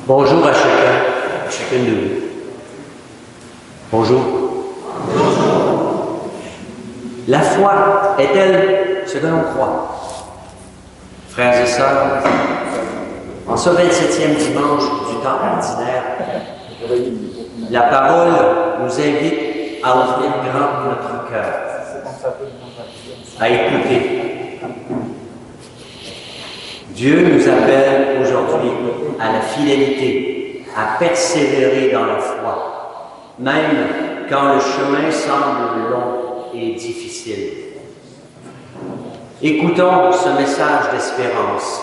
Bonjour à chacun, à chacune de vous. Bonjour. Bonjour. La foi est-elle ce que l'on croit? Frères et sœurs, en ce 27e dimanche du temps ordinaire, la parole nous invite à ouvrir grand notre cœur, à écouter. Dieu nous appelle aujourd'hui à la fidélité, à persévérer dans la foi, même quand le chemin semble long et difficile. Écoutons ce message d'espérance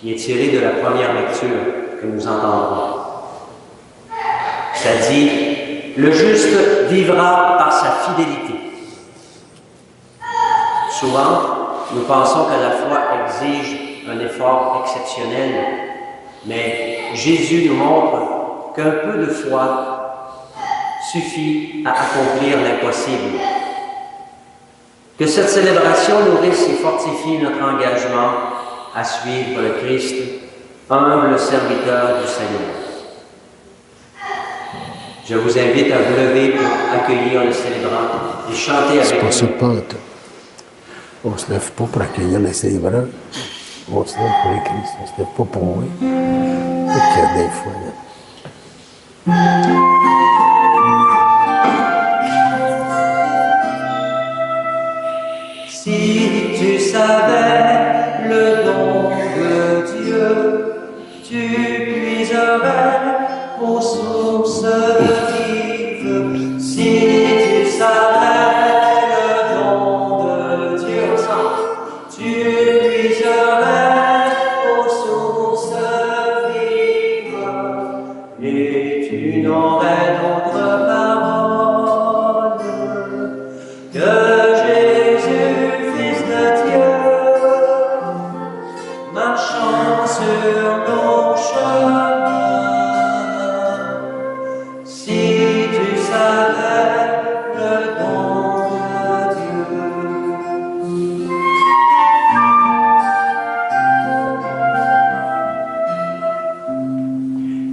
qui est tiré de la première lecture que nous entendrons. Ça dit, « Le juste vivra par sa fidélité ». Souvent, nous pensons que la foi exige un effort exceptionnel, mais Jésus nous montre qu'un peu de foi suffit à accomplir l'impossible. Que cette célébration nourrisse et fortifie notre engagement à suivre le Christ, humble serviteur du Seigneur. Je vous invite à vous lever pour accueillir le célébrant et chanter avec nous. C'est pas ça, pas. On se lève pas pour accueillir les célébrants. On se lève pour les Christ. On se lève pas pour moi. C'est qu'il y a des fois, là. Si tu savais le don de Dieu, tu puiserais aux sources vives. Si tu savais le don de Dieu, tu puiserais aux sources vives et tu n'aurais d'autre parole que marchant sur nos chemins. Si tu savais le don de Dieu.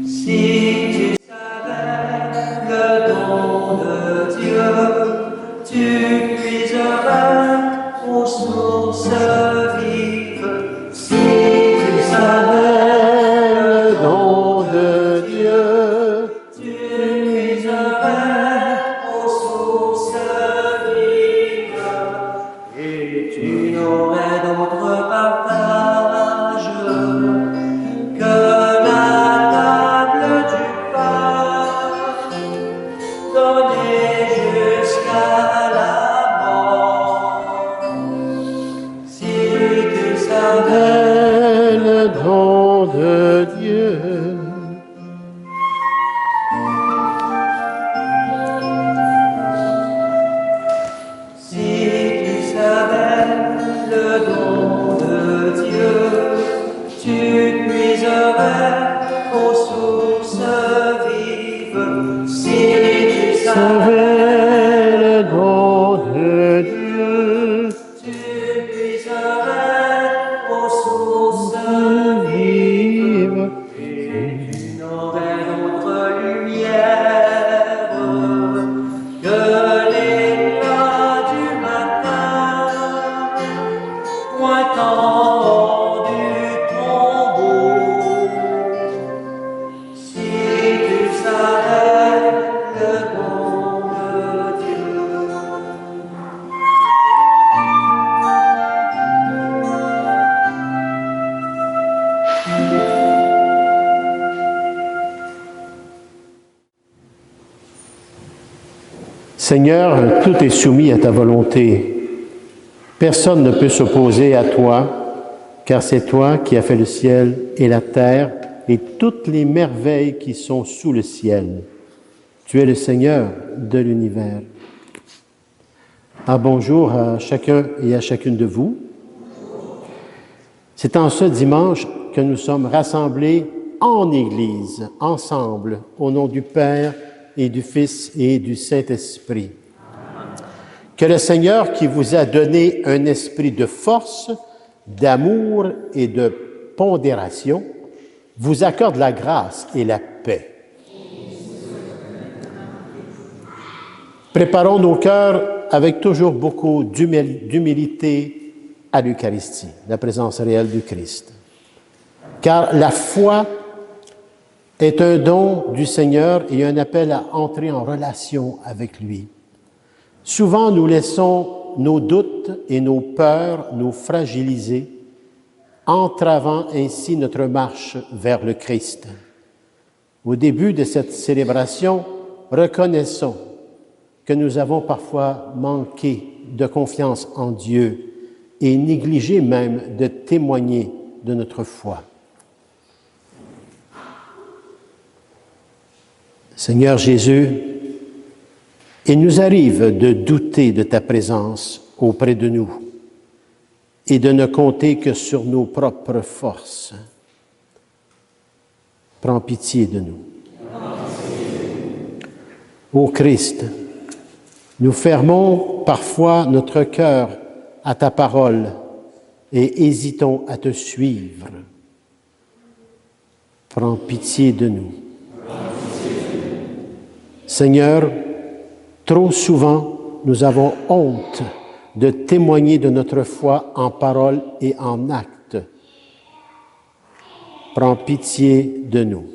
Si tu savais le don de Dieu, tu puiserais aux sources vives. Si tu savais le don de Dieu, tu puiserais aux sources vives et tu n'aurais d'autre partage que la table du pain donnée jusqu'à la mort. Si tu savais le don de Dieu. Si tu savais le don de Dieu, tu puiserais aux sources vives. Si tu savais le don de Dieu. tu puiserais aux sources vives et tu n'aurais d'autre lumière que l'éclat du matin pointant du tombeau. Si tu savais le don de Dieu. Seigneur, tout est soumis à ta volonté. Personne ne peut s'opposer à toi, car c'est toi qui as fait le ciel et la terre et toutes les merveilles qui sont sous le ciel. Tu es le Seigneur de l'univers. Bonjour à chacun et à chacune de vous. C'est en ce dimanche que nous sommes rassemblés en Église, ensemble, au nom du Père et du Fils et du Saint-Esprit. Que le Seigneur qui vous a donné un esprit de force, d'amour et de pondération vous accorde la grâce et la paix. Préparons nos cœurs avec toujours beaucoup d'humilité à l'Eucharistie, la présence réelle du Christ. Car la foi est un don du Seigneur et un appel à entrer en relation avec lui. Souvent, nous laissons nos doutes et nos peurs nous fragiliser, entravant ainsi notre marche vers le Christ. Au début de cette célébration, reconnaissons que nous avons parfois manqué de confiance en Dieu et négligé même de témoigner de notre foi. Seigneur Jésus, il nous arrive de douter de ta présence auprès de nous et de ne compter que sur nos propres forces. Prends pitié de nous. Ô Christ, nous fermons parfois notre cœur à ta parole et hésitons à te suivre. Prends pitié de nous. Seigneur, trop souvent, nous avons honte de témoigner de notre foi en parole et en acte. Prends pitié de nous.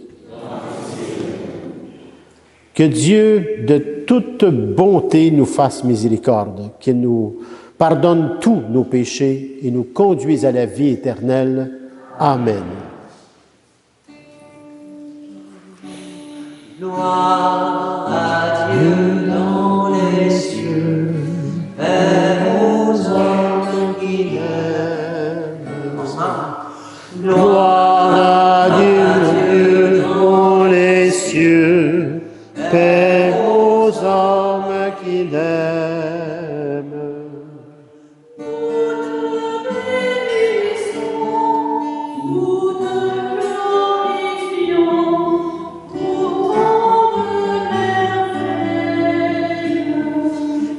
Que Dieu, de toute bonté, nous fasse miséricorde, qu'il nous pardonne tous nos péchés et nous conduise à la vie éternelle. Amen. Gloire à Dieu dans les cieux, Père aux hommes qui l'aiment. Gloire à Dieu dans les cieux, Père aux hommes qui l'aiment.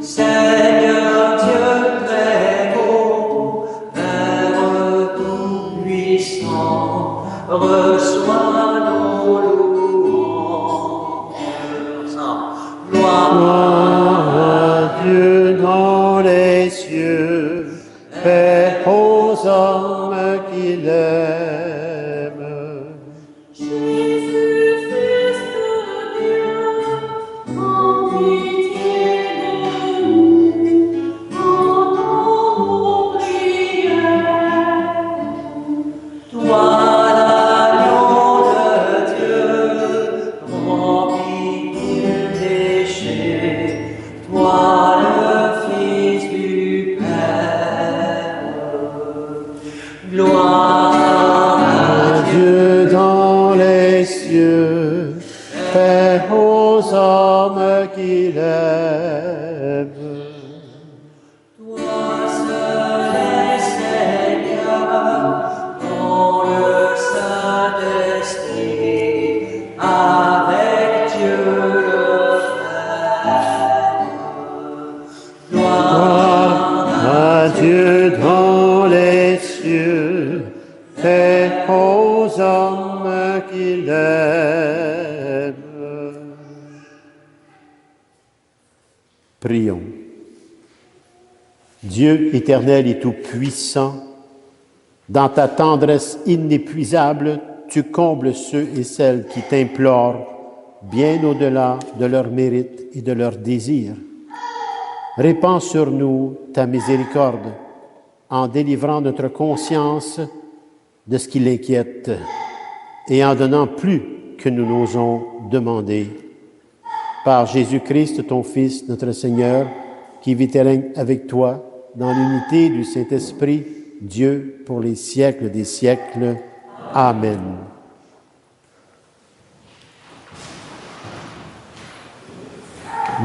Seigneur Dieu très beau, Père tout-puissant, reçois nos louanges. Gloire à Dieu dans les cieux, Père aux hommes qui l'aiment. Prions. Dieu éternel et tout-puissant, dans ta tendresse inépuisable, tu combles ceux et celles qui t'implorent bien au-delà de leurs mérites et de leurs désirs. Répands sur nous ta miséricorde en délivrant notre conscience de ce qui l'inquiète et en donnant plus que nous n'osons demander. Par Jésus-Christ, ton Fils, notre Seigneur, qui vit et règne avec toi dans l'unité du Saint-Esprit, Dieu, pour les siècles des siècles. Amen.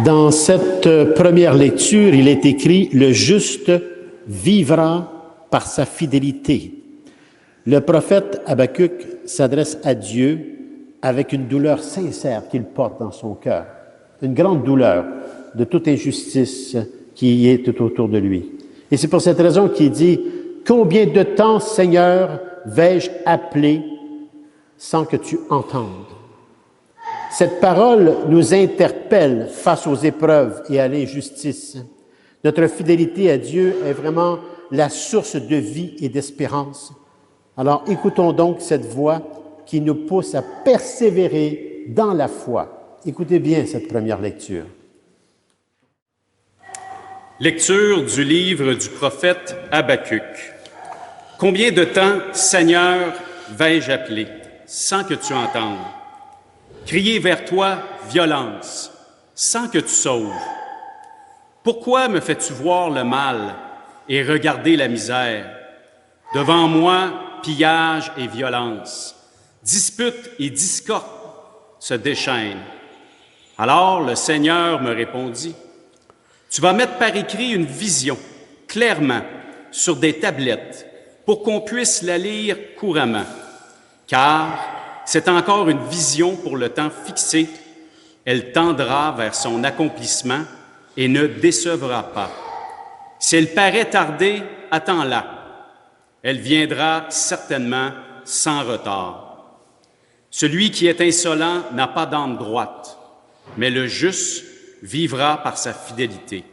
Dans cette première lecture, il est écrit « Le juste vivra par sa fidélité ». Le prophète Habakkuk s'adresse à Dieu avec une douleur sincère qu'il porte dans son cœur, une grande douleur de toute injustice qui est tout autour de lui. Et c'est pour cette raison qu'il dit « Combien de temps, Seigneur, vais-je appeler sans que tu entendes. Cette parole nous interpelle face aux épreuves et à l'injustice. Notre fidélité à Dieu est vraiment la source de vie et d'espérance. Alors écoutons donc cette voix qui nous pousse à persévérer dans la foi. Écoutez bien cette première lecture. Lecture du livre du prophète Habacuc. Combien de temps, Seigneur, vais-je appeler, sans que tu entendes? Crier vers toi violence, sans que tu sauves. Pourquoi me fais-tu voir le mal et regarder la misère? Devant moi, pillage et violence, dispute et discorde se déchaînent. Alors le Seigneur me répondit, tu vas mettre par écrit une vision, clairement, sur des tablettes, pour qu'on puisse la lire couramment. Car c'est encore une vision pour le temps fixé. Elle tendra vers son accomplissement et ne décevra pas. Si elle paraît tarder, attends-la. Elle viendra certainement sans retard. Celui qui est insolent n'a pas d'âme droite, mais le juste vivra par sa fidélité.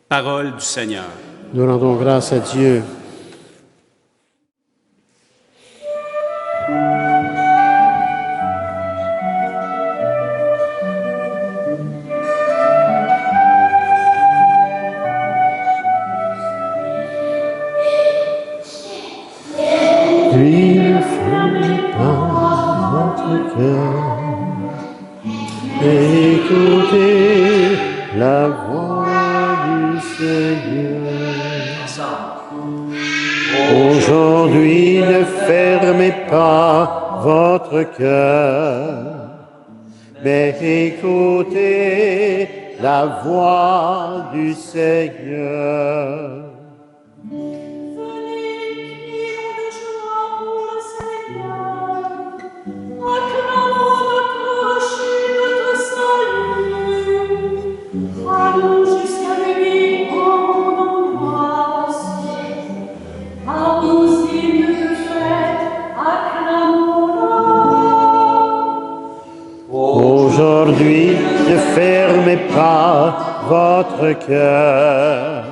Parole du Seigneur. Nous rendons grâce à Dieu. Lui fermez pas votre cœur, écoutez la voix du Seigneur. Aujourd'hui, ne fermez pas votre cœur, mais écoutez la voix du Seigneur. Aujourd'hui, ne fermez pas votre cœur,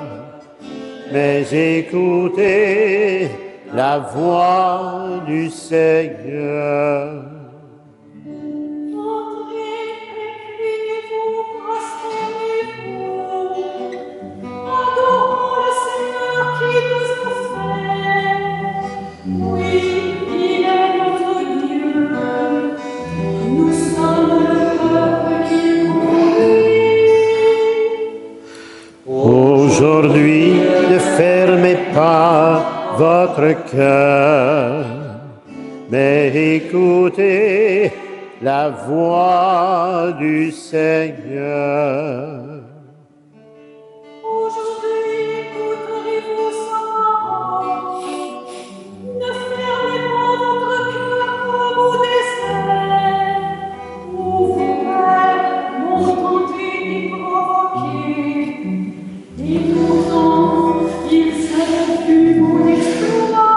mais écoutez la voix du Seigneur. Aujourd'hui, ne fermez pas votre cœur, mais écoutez la voix du Seigneur. Aujourd'hui, écouterez-vous sa parole. Ne fermez pas votre cœur comme au désert, où vos pères m'ont tenté d'y provoquer. Et pourtant, ils ont vu mon exploit.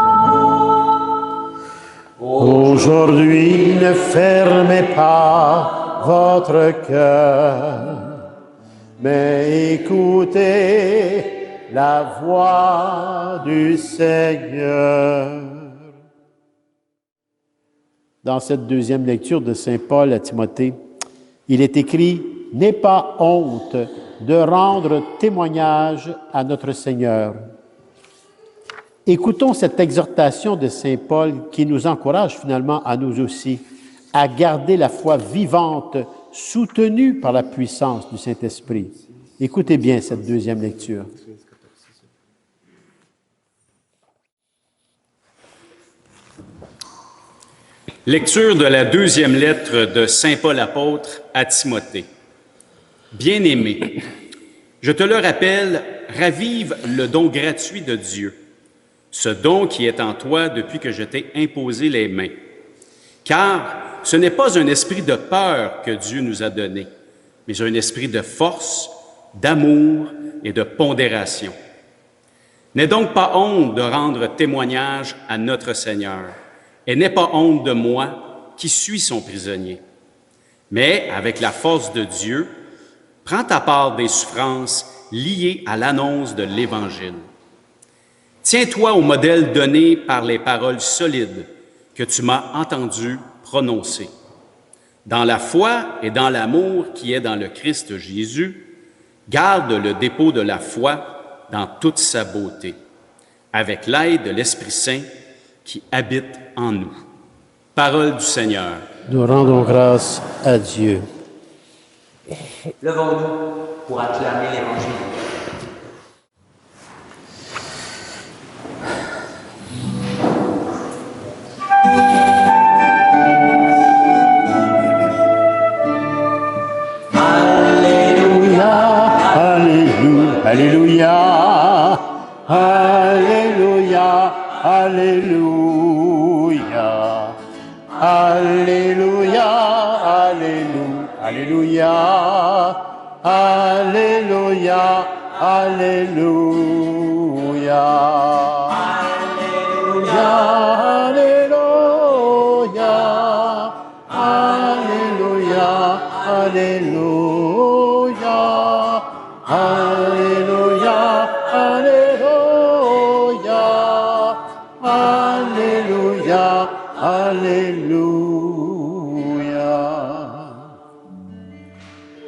Aujourd'hui, ne fermez pas votre cœur, mais écoutez la voix du Seigneur. Dans cette deuxième lecture de Saint Paul à Timothée, il est écrit « N'aie pas honte de rendre témoignage à notre Seigneur ». Écoutons cette exhortation de Saint Paul qui nous encourage finalement à nous aussi à garder la foi vivante, soutenue par la puissance du Saint-Esprit. Écoutez bien cette deuxième lecture. Lecture de la deuxième lettre de Saint Paul apôtre à Timothée. Bien-aimé, je te le rappelle, ravive le don gratuit de Dieu, ce don qui est en toi depuis que je t'ai imposé les mains. Car ce n'est pas un esprit de peur que Dieu nous a donné, mais un esprit de force, d'amour et de pondération. N'aie donc pas honte de rendre témoignage à notre Seigneur, et n'aie pas honte de moi, qui suit son prisonnier. Mais avec la force de Dieu, prends ta part des souffrances liées à l'annonce de l'Évangile. Tiens-toi au modèle donné par les paroles solides que tu m'as entendu prononcer. Dans la foi et dans l'amour qui est dans le Christ Jésus, garde le dépôt de la foi dans toute sa beauté, avec l'aide de l'Esprit Saint qui habite en nous. Parole du Seigneur. Nous rendons grâce à Dieu. Levons-nous pour acclamer l'Évangile. Alléluia, Alléluia, Alléluia, Alléluia, Alléluia, Alléluia, Alléluia, Alléluia, Alléluia, Alléluia, Alléluia, Alléluia, Alléluia, Alléluia.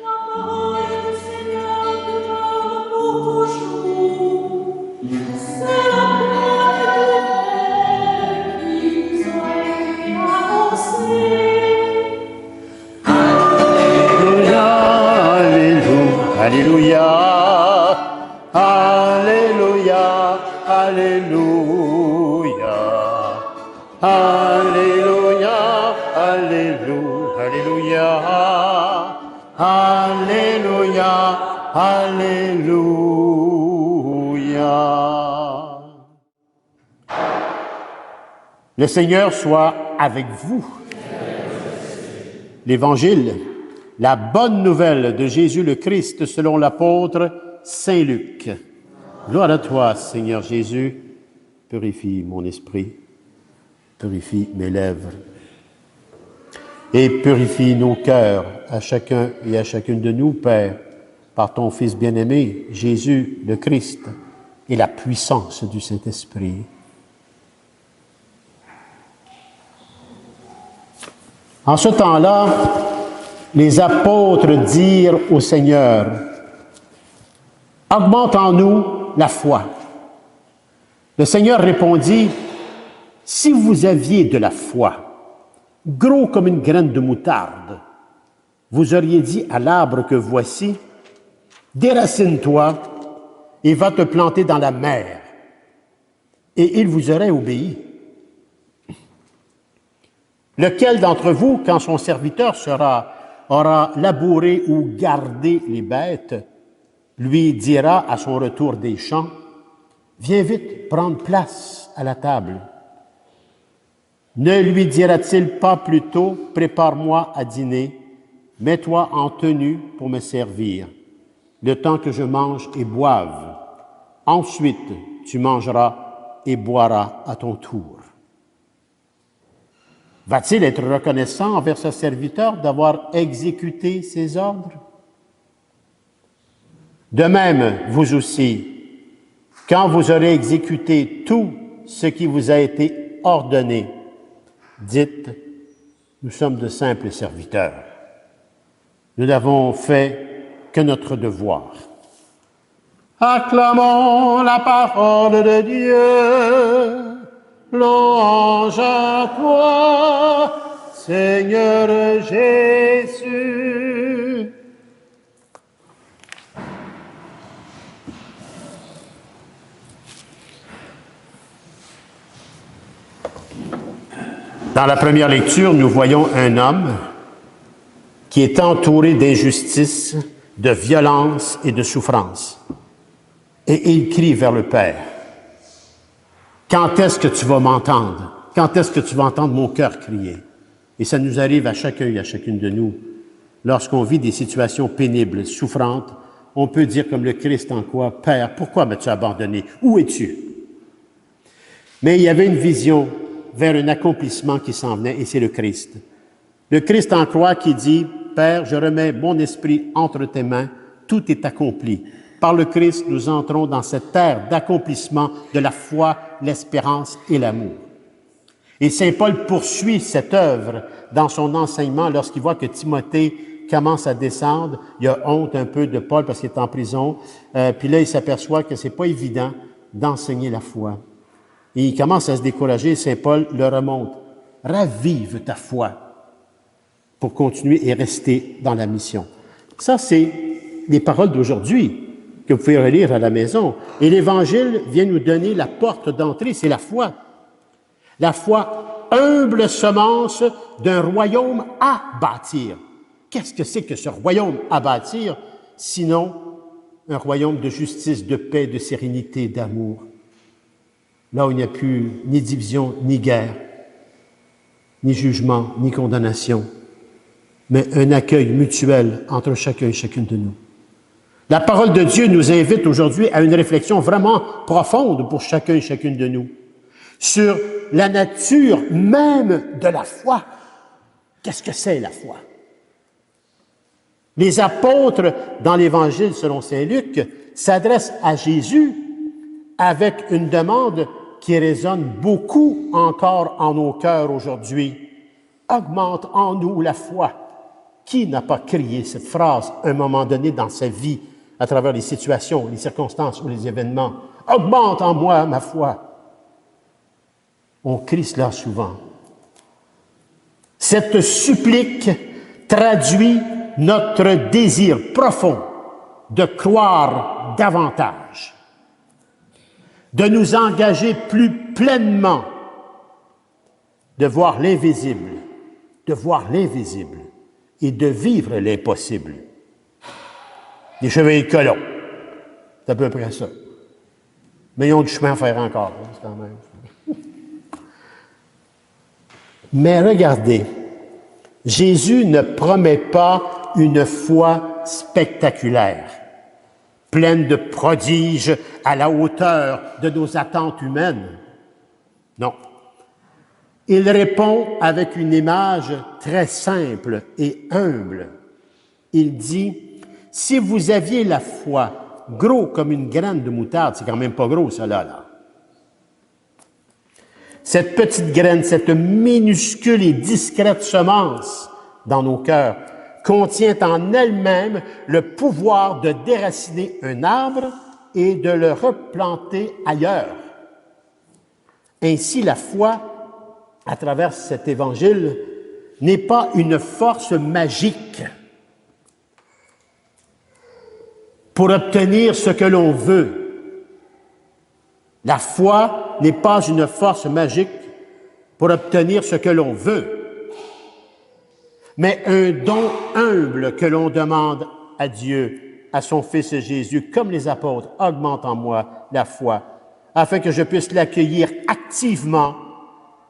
La parole du Seigneur demeure pour toujours. C'est la parole qui nous a été annoncée. Alléluia, Alléluia, Alléluia, Alléluia, Alléluia, Alléluia, Alléluia, Alléluia. Le Seigneur soit avec vous. L'Évangile, la bonne nouvelle de Jésus le Christ selon l'apôtre Saint Luc. Gloire à toi, Seigneur Jésus. Purifie mon esprit, purifie mes lèvres et purifie nos cœurs à chacun et à chacune de nous, Père, par ton Fils bien-aimé, Jésus le Christ, et la puissance du Saint-Esprit. En ce temps-là, les apôtres dirent au Seigneur, « Augmente en nous la foi. » Le Seigneur répondit, « Si vous aviez de la foi, gros comme une graine de moutarde, vous auriez dit à l'arbre que voici, « Déracine-toi et va te planter dans la mer. » Et il vous aurait obéi. Lequel d'entre vous, quand son serviteur aura labouré ou gardé les bêtes, lui dira à son retour des champs, « Viens vite prendre place à la table. » Ne lui dira-t-il pas plutôt, « Prépare-moi à dîner, mets-toi en tenue pour me servir, le temps que je mange et boive. Ensuite, tu mangeras et boiras à ton tour. » Va-t-il être reconnaissant envers ce serviteur d'avoir exécuté ses ordres? De même, vous aussi, quand vous aurez exécuté tout ce qui vous a été ordonné, dites, nous sommes de simples serviteurs. Nous n'avons fait que notre devoir. Acclamons la parole de Dieu. Louange à toi, Seigneur Jésus. Dans la première lecture, nous voyons un homme qui est entouré d'injustice, de violence et de souffrance. Et il crie vers le Père. Quand est-ce que tu vas m'entendre? Quand est-ce que tu vas entendre mon cœur crier? Et ça nous arrive à chacun et à chacune de nous. Lorsqu'on vit des situations pénibles, souffrantes, on peut dire comme le Christ en quoi, « Père, pourquoi m'as-tu abandonné? Où es-tu? » Mais il y avait une vision vers un accomplissement qui s'en venait, et c'est le Christ. Le Christ en croix qui dit, « Père, je remets mon esprit entre tes mains, tout est accompli. » Par le Christ, nous entrons dans cette ère d'accomplissement de la foi, l'espérance et l'amour. Et saint Paul poursuit cette œuvre dans son enseignement lorsqu'il voit que Timothée commence à descendre. Il a honte un peu de Paul parce qu'il est en prison. Puis là, il s'aperçoit que c'est pas évident d'enseigner la foi. Et il commence à se décourager. Saint Paul le remonte. Ravive ta foi pour continuer et rester dans la mission. Ça, c'est les paroles d'aujourd'hui que vous pouvez relire à la maison. Et l'Évangile vient nous donner la porte d'entrée, c'est la foi. La foi, humble semence d'un royaume à bâtir. Qu'est-ce que c'est que ce royaume à bâtir, sinon un royaume de justice, de paix, de sérénité, d'amour, là où il n'y a plus ni division, ni guerre, ni jugement, ni condamnation, mais un accueil mutuel entre chacun et chacune de nous. La parole de Dieu nous invite aujourd'hui à une réflexion vraiment profonde pour chacun et chacune de nous sur la nature même de la foi. Qu'est-ce que c'est la foi? Les apôtres, dans l'Évangile selon saint Luc, s'adressent à Jésus avec une demande qui résonne beaucoup encore en nos cœurs aujourd'hui. Augmente en nous la foi. Qui n'a pas crié cette phrase à un moment donné dans sa vie, à travers les situations, les circonstances ou les événements? Augmente en moi ma foi. On crie cela souvent. Cette supplique traduit notre désir profond de croire davantage, de nous engager plus pleinement, de voir l'invisible et de vivre l'impossible. Les chevaliers de colons, c'est à peu près ça. Mais ils ont du chemin à faire encore, c'est quand même. Mais regardez, Jésus ne promet pas une foi spectaculaire, pleine de prodiges à la hauteur de nos attentes humaines. Non. Il répond avec une image très simple et humble. Il dit, « Si vous aviez la foi gros comme une graine de moutarde, c'est quand même pas gros ça là. Cette petite graine, cette minuscule et discrète semence dans nos cœurs contient en elle-même le pouvoir de déraciner un arbre et de le replanter ailleurs. Ainsi, la foi, à travers cet évangile, n'est pas une force magique pour obtenir ce que l'on veut. La foi n'est pas une force magique pour obtenir ce que l'on veut, mais un don humble que l'on demande à Dieu, à son Fils Jésus, comme les apôtres, augmente en moi la foi, afin que je puisse l'accueillir activement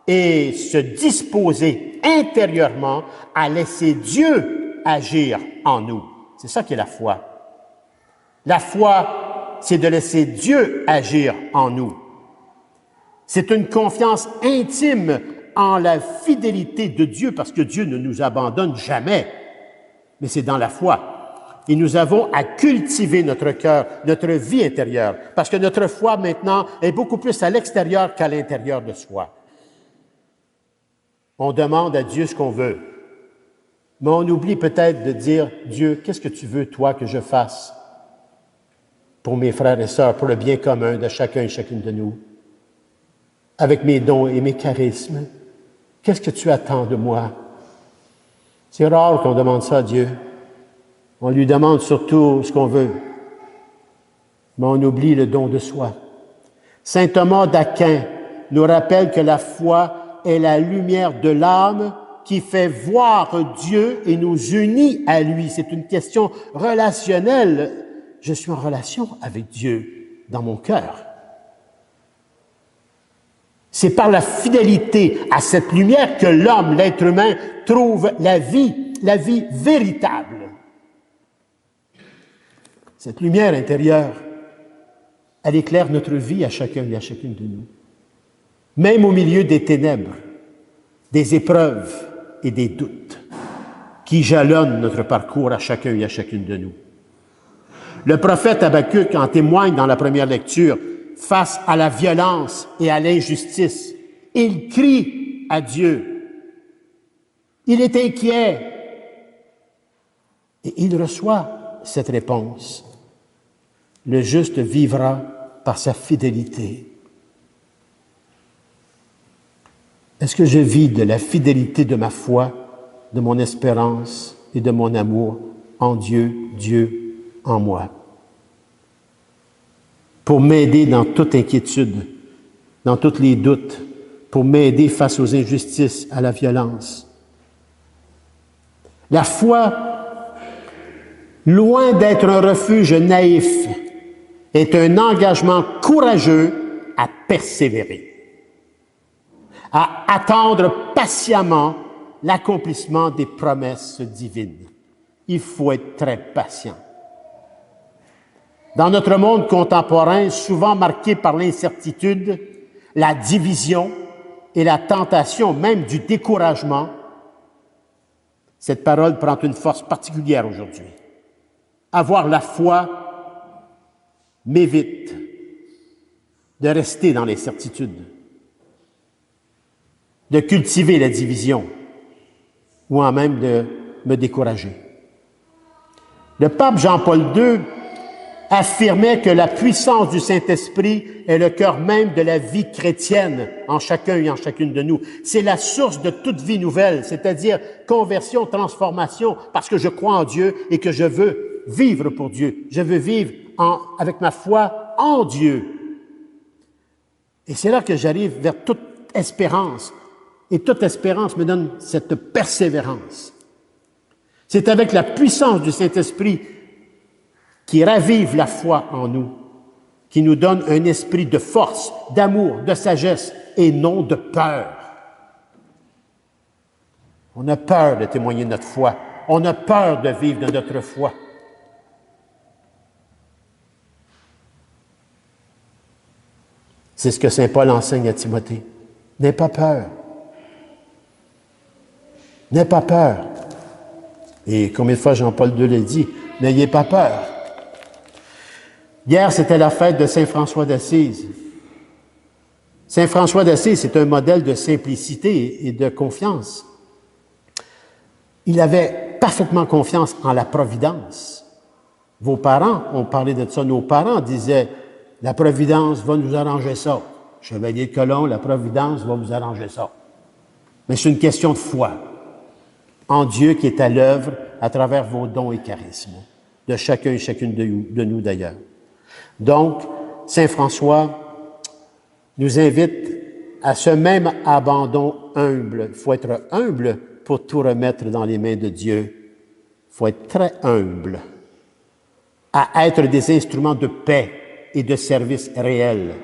et se disposer intérieurement à laisser Dieu agir en nous. C'est ça qui est la foi. La foi, c'est de laisser Dieu agir en nous. C'est une confiance intime en la fidélité de Dieu, parce que Dieu ne nous abandonne jamais, mais c'est dans la foi. Et nous avons à cultiver notre cœur, notre vie intérieure, parce que notre foi maintenant est beaucoup plus à l'extérieur qu'à l'intérieur de soi. On demande à Dieu ce qu'on veut, mais on oublie peut-être de dire, Dieu, qu'est-ce que tu veux, toi, que je fasse pour mes frères et sœurs, pour le bien commun de chacun et chacune de nous, avec mes dons et mes charismes? Qu'est-ce que tu attends de moi? C'est rare qu'on demande ça à Dieu. On lui demande surtout ce qu'on veut, mais on oublie le don de soi. Saint Thomas d'Aquin nous rappelle que la foi est la lumière de l'âme qui fait voir Dieu et nous unit à lui. C'est une question relationnelle. Je suis en relation avec Dieu dans mon cœur. C'est par la fidélité à cette lumière que l'homme, l'être humain, trouve la vie véritable. Cette lumière intérieure, elle éclaire notre vie à chacun et à chacune de nous. Même au milieu des ténèbres, des épreuves et des doutes. qui jalonnent notre parcours à chacun et à chacune de nous. Le prophète Habakkuk en témoigne dans la première lecture face à la violence et à l'injustice. Il crie à Dieu. Il est inquiet. Et il reçoit cette réponse. Le juste vivra par sa fidélité. Est-ce que je vis de la fidélité de ma foi, de mon espérance et de mon amour en Dieu, Dieu en moi? Pour m'aider dans toute inquiétude, dans tous les doutes, pour m'aider face aux injustices, à la violence. La foi, loin d'être un refuge naïf, est un engagement courageux à persévérer, à attendre patiemment l'accomplissement des promesses divines. Il faut être très patient. Dans notre monde contemporain, souvent marqué par l'incertitude, la division et la tentation même du découragement, cette parole prend une force particulière aujourd'hui. Avoir la foi m'évite de rester dans l'incertitude, de cultiver la division ou en même de me décourager. Le pape Jean-Paul II affirmait que la puissance du Saint-Esprit est le cœur même de la vie chrétienne en chacun et en chacune de nous. C'est la source de toute vie nouvelle, c'est-à-dire conversion, transformation, parce que je crois en Dieu et que je veux vivre pour Dieu. Je veux vivre avec ma foi en Dieu. Et c'est là que j'arrive vers toute espérance. Et toute espérance me donne cette persévérance. C'est avec la puissance du Saint-Esprit qui ravive la foi en nous, qui nous donne un esprit de force, d'amour, de sagesse et non de peur. On a peur de témoigner de notre foi. On a peur de vivre de notre foi. C'est ce que saint Paul enseigne à Timothée. N'aie pas peur. N'aie pas peur. Et combien de fois Jean-Paul II l'a dit, n'ayez pas peur. Hier, c'était la fête de Saint François d'Assise. Saint François d'Assise, c'est un modèle de simplicité et de confiance. Il avait parfaitement confiance en la providence. Vos parents ont parlé de ça. Nos parents disaient, la providence va nous arranger ça. Chevalier de Colomb, la providence va vous arranger ça. Mais c'est une question de foi en Dieu qui est à l'œuvre à travers vos dons et charismes, de chacun et chacune de nous d'ailleurs. Donc, saint François nous invite à ce même abandon humble. Il faut être humble pour tout remettre dans les mains de Dieu. Il faut être très humble, à être des instruments de paix et de service réel,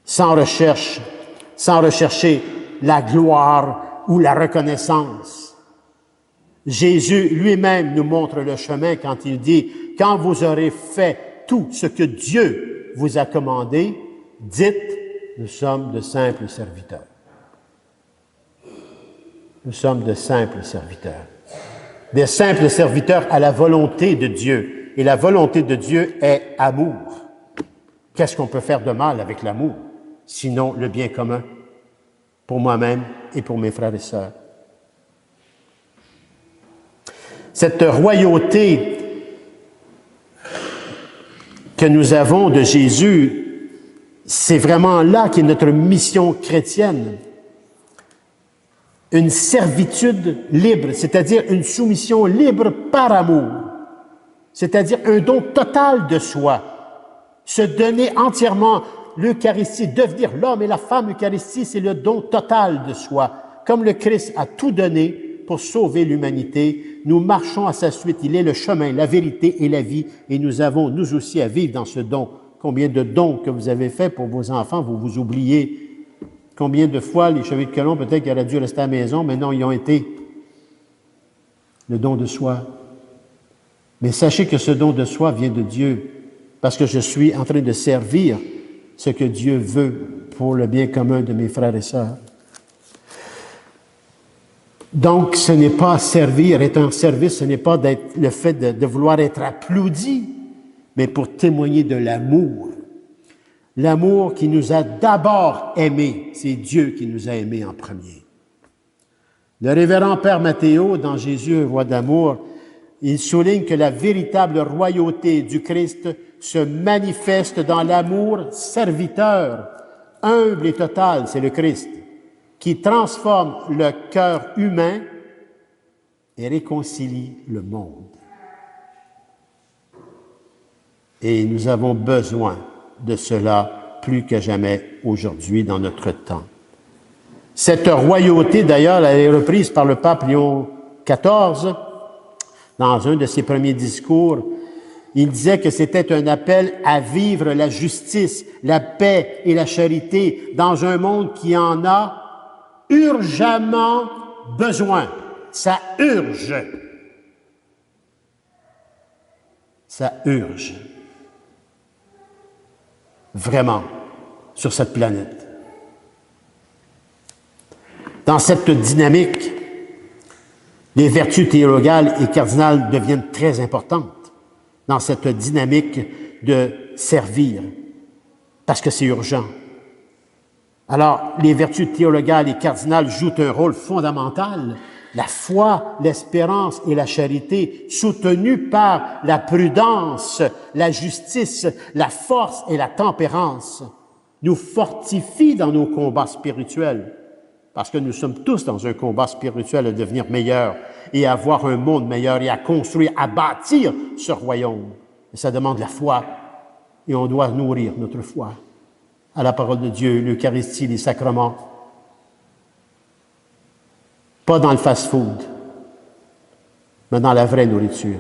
sans rechercher la gloire ou la reconnaissance. Jésus lui-même nous montre le chemin quand il dit « Quand vous aurez fait tout ce que Dieu vous a commandé, dites, nous sommes de simples serviteurs. » Nous sommes de simples serviteurs. Des simples serviteurs à la volonté de Dieu. Et la volonté de Dieu est amour. Qu'est-ce qu'on peut faire de mal avec l'amour, sinon le bien commun, pour moi-même et pour mes frères et sœurs? Cette royauté que nous avons de Jésus, c'est vraiment là qu'est notre mission chrétienne. Une servitude libre, c'est-à-dire une soumission libre par amour, c'est-à-dire un don total de soi, se donner entièrement l'Eucharistie, devenir l'homme et la femme Eucharistie, c'est le don total de soi. Comme le Christ a tout donné pour sauver l'humanité, nous marchons à sa suite. Il est le chemin, la vérité et la vie, et nous avons, nous aussi, à vivre dans ce don. Combien de dons que vous avez faits pour vos enfants, vous vous oubliez. Combien de fois les chevaliers de Colomb, peut-être qu'ils auraient dû rester à la maison, mais non, ils ont été. Le don de soi. Mais sachez que ce don de soi vient de Dieu, parce que je suis en train de servir ce que Dieu veut pour le bien commun de mes frères et sœurs. Donc, ce n'est pas servir, être un service, ce n'est pas le fait de vouloir être applaudi, mais pour témoigner de l'amour. L'amour qui nous a d'abord aimés. C'est Dieu qui nous a aimés en premier. Le révérend Père Mathéo, dans Jésus, Roi d'amour, il souligne que la véritable royauté du Christ se manifeste dans l'amour serviteur, humble et total, c'est le Christ, qui transforme le cœur humain et réconcilie le monde. Et nous avons besoin de cela plus que jamais aujourd'hui dans notre temps. Cette royauté, d'ailleurs, elle est reprise par le pape Léon XIV dans un de ses premiers discours. Il disait que c'était un appel à vivre la justice, la paix et la charité dans un monde qui en a urgemment besoin. Ça urge. Ça urge. Vraiment, sur cette planète. Dans cette dynamique, les vertus théologales et cardinales deviennent très importantes dans cette dynamique de servir, parce que c'est urgent. Alors, les vertus théologales et cardinales jouent un rôle fondamental. La foi, l'espérance et la charité, soutenues par la prudence, la justice, la force et la tempérance, nous fortifient dans nos combats spirituels, parce que nous sommes tous dans un combat spirituel à devenir meilleurs et à avoir un monde meilleur et à construire, à bâtir ce royaume. Et ça demande la foi, et on doit nourrir notre foi à la parole de Dieu, l'Eucharistie, les sacrements. Pas dans le fast-food, mais dans la vraie nourriture.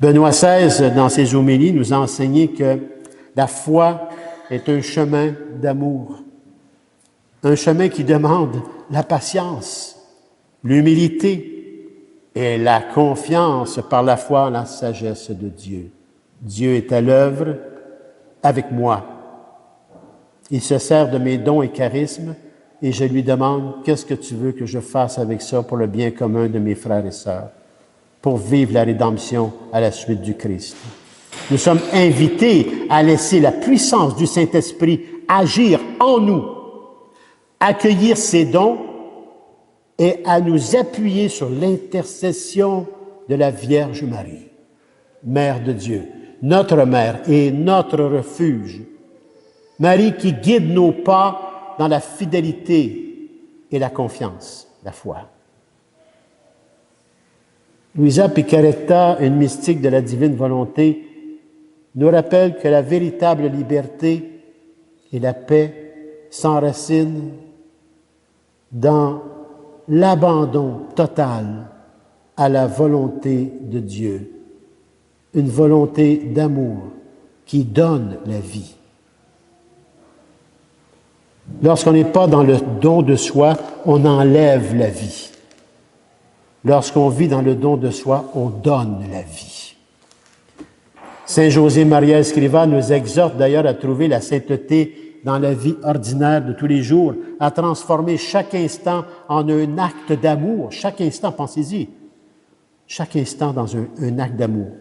Benoît XVI, dans ses homélies, nous a enseigné que la foi est un chemin d'amour, un chemin qui demande la patience, l'humilité et la confiance par la foi en la sagesse de Dieu. Dieu est à l'œuvre avec moi. Il se sert de mes dons et charismes et je lui demande, qu'est-ce que tu veux que je fasse avec ça pour le bien commun de mes frères et sœurs, pour vivre la rédemption à la suite du Christ. Nous sommes invités à laisser la puissance du Saint-Esprit agir en nous, accueillir ses dons et à nous appuyer sur l'intercession de la Vierge Marie, Mère de Dieu, notre Mère et notre refuge. Marie qui guide nos pas dans la fidélité et la confiance, la foi. Luisa Picaretta, une mystique de la divine volonté, nous rappelle que la véritable liberté et la paix s'enracinent dans l'abandon total à la volonté de Dieu, une volonté d'amour qui donne la vie. Lorsqu'on n'est pas dans le don de soi, on enlève la vie. Lorsqu'on vit dans le don de soi, on donne la vie. Saint José Maria Escrivá nous exhorte d'ailleurs à trouver la sainteté dans la vie ordinaire de tous les jours, à transformer chaque instant en un acte d'amour. Chaque instant, pensez-y, chaque instant dans un acte d'amour.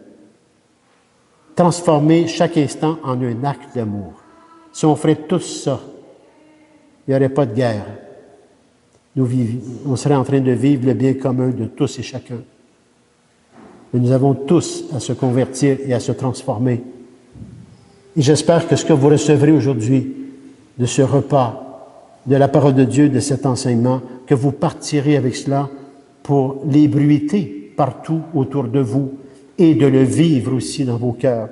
Transformer chaque instant en un acte d'amour. Si on ferait tous ça, il n'y aurait pas de guerre. On serait en train de vivre le bien commun de tous et chacun. Mais nous avons tous à se convertir et à se transformer. Et j'espère que ce que vous recevrez aujourd'hui de ce repas, de la parole de Dieu, de cet enseignement, que vous partirez avec cela pour l'ébruiter partout autour de vous et de le vivre aussi dans vos cœurs,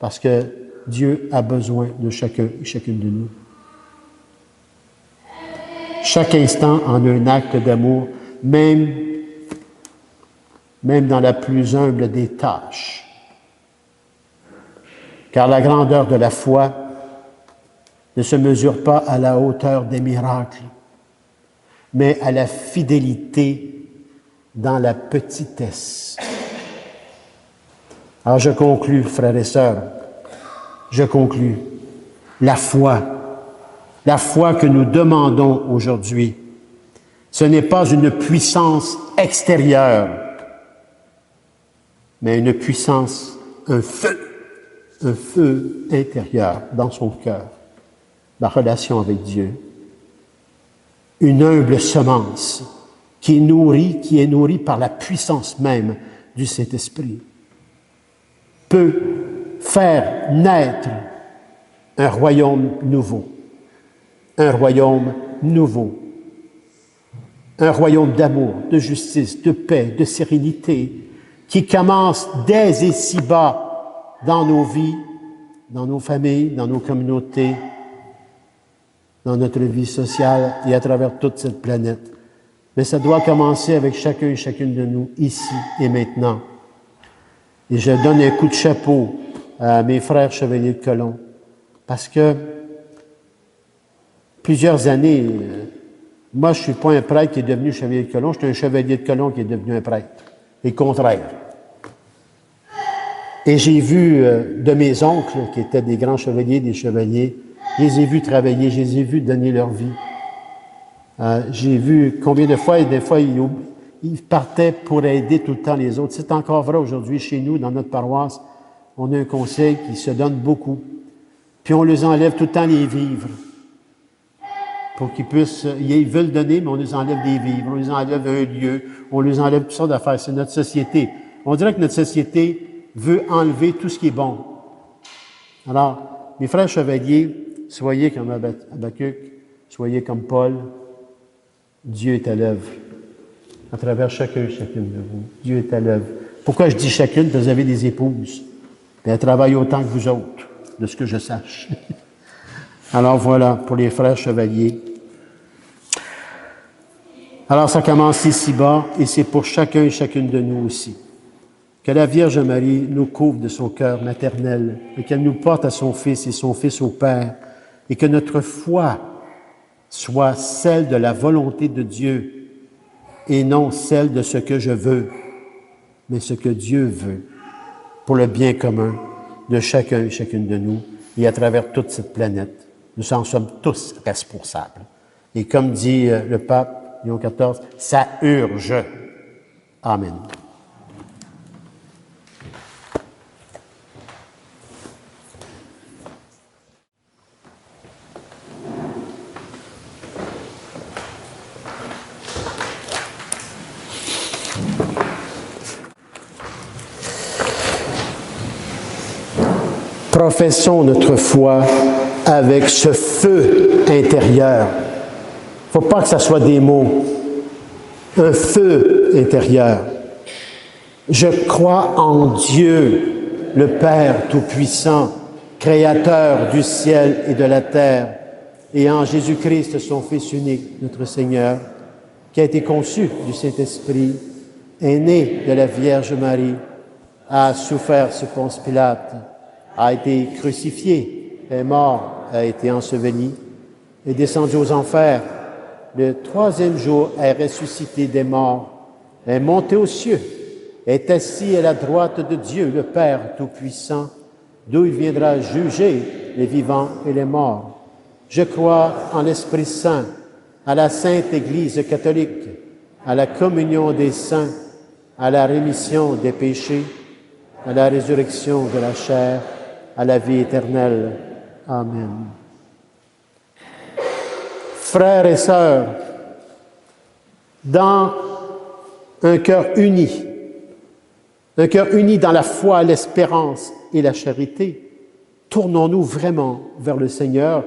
parce que Dieu a besoin de chacun et chacune de nous. Chaque instant en un acte d'amour, même dans la plus humble des tâches. Car la grandeur de la foi ne se mesure pas à la hauteur des miracles, mais à la fidélité dans la petitesse. Alors je conclus, frères et sœurs, je conclus. La foi que nous demandons aujourd'hui, Ce n'est pas une puissance extérieure, mais une puissance, un feu intérieur dans son cœur, la relation avec Dieu. Une humble semence qui est nourrie par la puissance même du Saint-Esprit, peut faire naître un royaume nouveau, un royaume nouveau, un royaume d'amour, de justice, de paix, de sérénité, qui commence dès ici-bas dans nos vies, dans nos familles, dans nos communautés, dans notre vie sociale et à travers toute cette planète. Mais ça doit commencer avec chacun et chacune de nous, ici et maintenant. Et je donne un coup de chapeau à mes frères chevaliers de colon, parce que plusieurs années, moi je ne suis pas un prêtre qui est devenu chevalier de colon, je suis un chevalier de colon qui est devenu un prêtre, et contraire. Et j'ai vu de mes oncles, qui étaient des grands chevaliers, des chevaliers, je les ai vus travailler, je les ai vus donner leur vie. J'ai vu combien de fois, ils partaient pour aider tout le temps les autres. C'est encore vrai aujourd'hui chez nous, dans notre paroisse. On a un conseil qui se donne beaucoup. Puis on les enlève tout le temps les vivres. Pour qu'ils puissent, ils veulent donner, mais on les enlève des vivres, on les enlève un lieu, on les enlève toutes sortes d'affaires. C'est notre société. On dirait que notre société veut enlever tout ce qui est bon. Alors, mes frères chevaliers, soyez comme Habacuc, soyez comme Paul. Dieu est à l'œuvre, à travers chacun et chacune de vous. Dieu est à l'œuvre. Pourquoi je dis chacune? Parce que vous avez des épouses. Et elles travaillent autant que vous autres, de ce que je sache. Alors voilà, pour les frères chevaliers. Alors ça commence ici-bas, et c'est pour chacun et chacune de nous aussi. Que la Vierge Marie nous couvre de son cœur maternel, et qu'elle nous porte à son Fils et son Fils au Père, et que notre foi soit celle de la volonté de Dieu et non celle de ce que je veux, mais ce que Dieu veut pour le bien commun de chacun et chacune de nous et à travers toute cette planète. Nous en sommes tous responsables. Et comme dit le pape Léon XIV, ça urge. Amen. Professons notre foi avec ce feu intérieur. Il ne faut pas que ça soit des mots. Un feu intérieur. Je crois en Dieu, le Père Tout-Puissant, Créateur du ciel et de la terre, et en Jésus-Christ, son Fils unique, notre Seigneur, qui a été conçu du Saint-Esprit, est né de la Vierge Marie, a souffert sous Ponce Pilate, a été crucifié, est mort, a été enseveli, est descendu aux enfers. Le troisième jour est ressuscité des morts, est monté aux cieux, est assis à la droite de Dieu, le Père Tout-Puissant, d'où il viendra juger les vivants et les morts. Je crois en l'Esprit Saint, à la Sainte Église catholique, à la communion des saints, à la rémission des péchés, à la résurrection de la chair, à la vie éternelle. Amen. Frères et sœurs, dans un cœur uni dans la foi, l'espérance et la charité, tournons-nous vraiment vers le Seigneur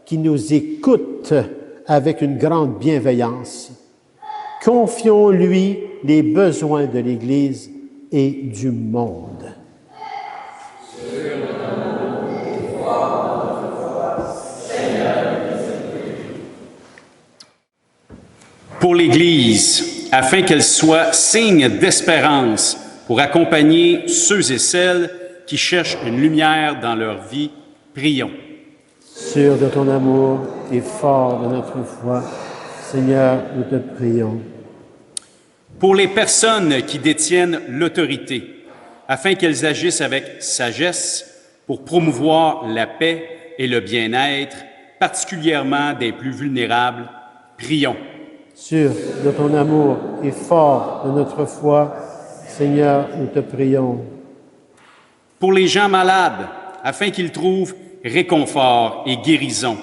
qui nous écoute avec une grande bienveillance. Confions-lui les besoins de l'Église et du monde. Pour l'Église, afin qu'elle soit signe d'espérance pour accompagner ceux et celles qui cherchent une lumière dans leur vie, prions. Sûr de ton amour et fort de notre foi, Seigneur, nous te prions. Pour les personnes qui détiennent l'autorité, afin qu'elles agissent avec sagesse pour promouvoir la paix et le bien-être, particulièrement des plus vulnérables, prions. Sûr de ton amour et fort de notre foi, Seigneur, nous te prions. Pour les gens malades, afin qu'ils trouvent réconfort et guérison,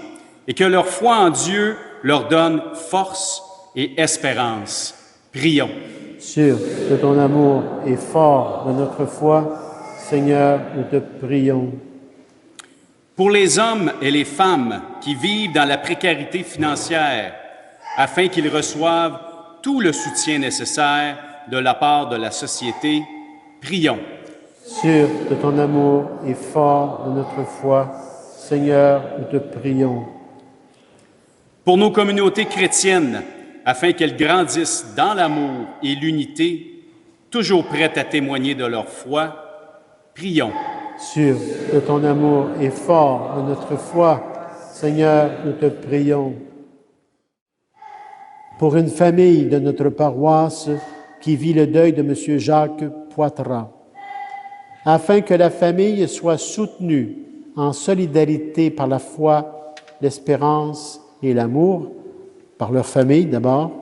et que leur foi en Dieu leur donne force et espérance. Prions. Sûr de ton amour et fort de notre foi, Seigneur, nous te prions. Pour les hommes et les femmes qui vivent dans la précarité financière, afin qu'ils reçoivent tout le soutien nécessaire de la part de la société, prions. Sûr de ton amour et fort de notre foi, Seigneur, nous te prions. Pour nos communautés chrétiennes, afin qu'elles grandissent dans l'amour et l'unité, toujours prêtes à témoigner de leur foi, prions. Sûr de ton amour et fort de notre foi, Seigneur, nous te prions. Pour une famille de notre paroisse qui vit le deuil de M. Jacques Poitras, afin que la famille soit soutenue en solidarité par la foi, l'espérance et l'amour, par leur famille d'abord,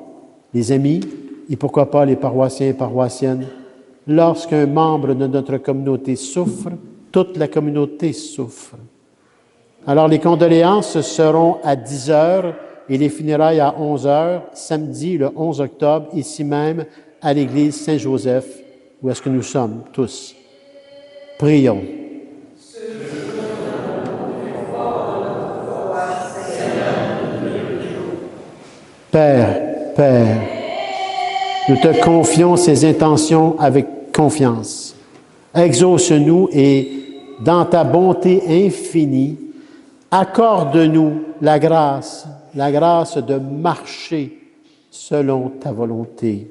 les amis et pourquoi pas les paroissiens et paroissiennes. Lorsqu'un membre de notre communauté souffre, toute la communauté souffre. Alors les condoléances seront à 10 heures et les funérailles à 11 heures, samedi le 11 octobre, ici même à l'église Saint-Joseph, où est-ce que nous sommes tous. Prions. Père, nous te confions ces intentions avec confiance. Exauce-nous et, dans ta bonté infinie, accorde-nous la grâce de marcher selon ta volonté.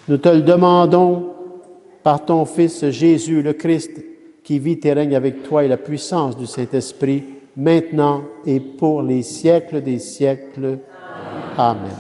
Nous te le demandons par ton Fils Jésus le Christ, qui vit et règne avec toi et la puissance du Saint-Esprit, maintenant et pour les siècles des siècles. Amen.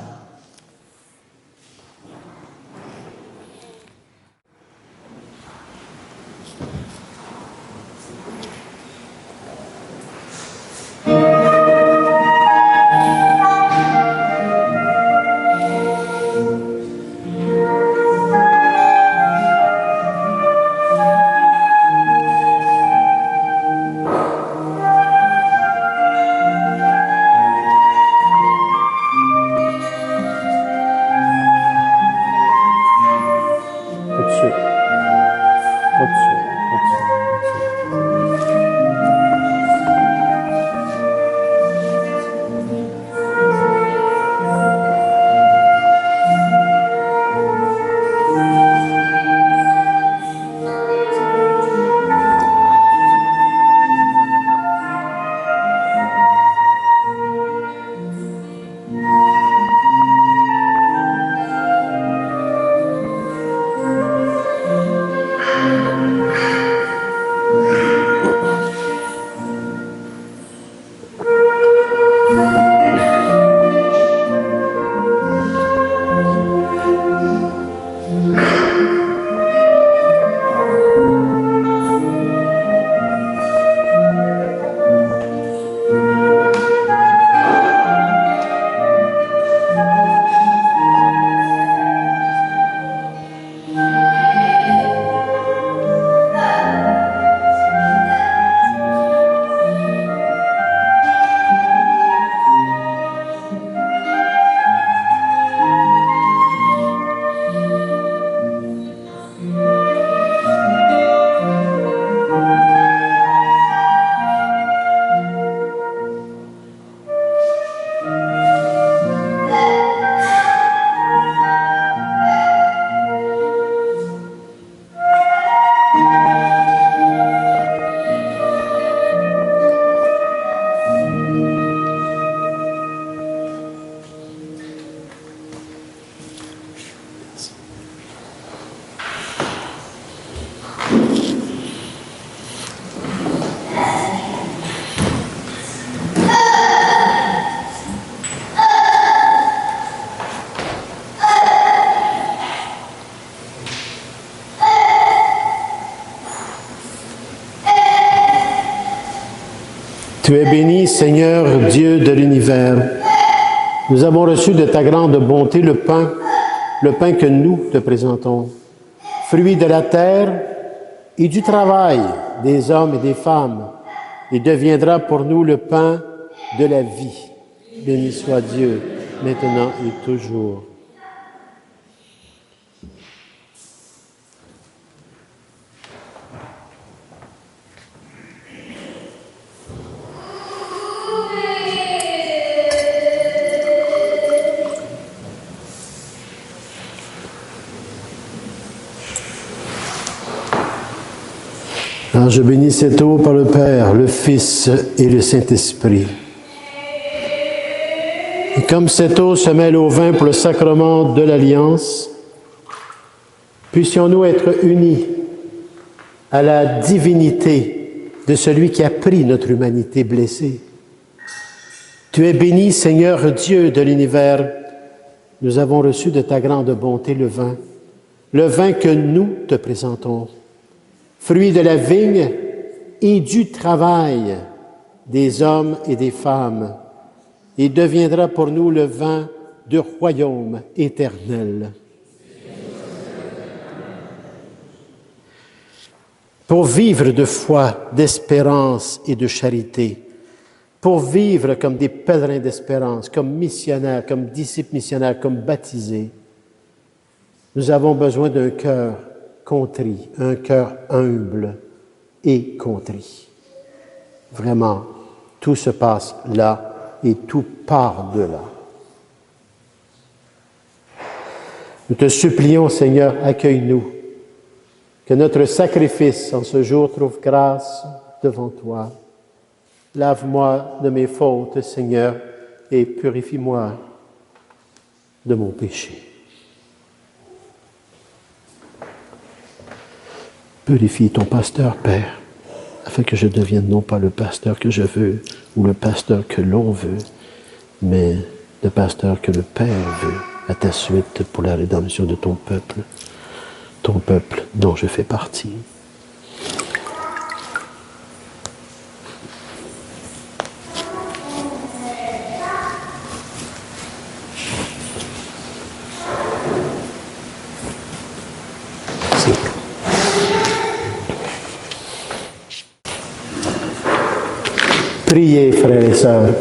Tu es béni, Seigneur, Dieu de l'univers, Nous avons reçu de ta grande bonté le pain que nous te présentons, fruit de la terre et du travail des hommes et des femmes. Il deviendra pour nous le pain de la vie. Béni soit Dieu, maintenant et toujours. Alors je bénis cette eau par le Père, le Fils et le Saint-Esprit. Et comme cette eau se mêle au vin pour le sacrement de l'Alliance, puissions-nous être unis à la divinité de celui qui a pris notre humanité blessée. Tu es béni, Seigneur Dieu de l'univers. Nous avons reçu de ta grande bonté le vin que nous te présentons, fruit de la vigne et du travail des hommes et des femmes. Il deviendra pour nous le vin du royaume éternel. Pour vivre de foi, d'espérance et de charité, pour vivre comme des pèlerins d'espérance, comme missionnaires, comme disciples missionnaires, comme baptisés, nous avons besoin d'un cœur contrit, un cœur humble et contrit. Vraiment, tout se passe là et tout part de là. Nous te supplions, Seigneur, accueille-nous, que notre sacrifice en ce jour trouve grâce devant toi. Lave-moi de mes fautes, Seigneur, et purifie-moi de mon péché. Purifie ton pasteur, Père, afin que je devienne non pas le pasteur que je veux ou le pasteur que l'on veut, mais le pasteur que le Père veut à ta suite pour la rédemption de ton peuple dont je fais partie. Priez, frères et sœurs,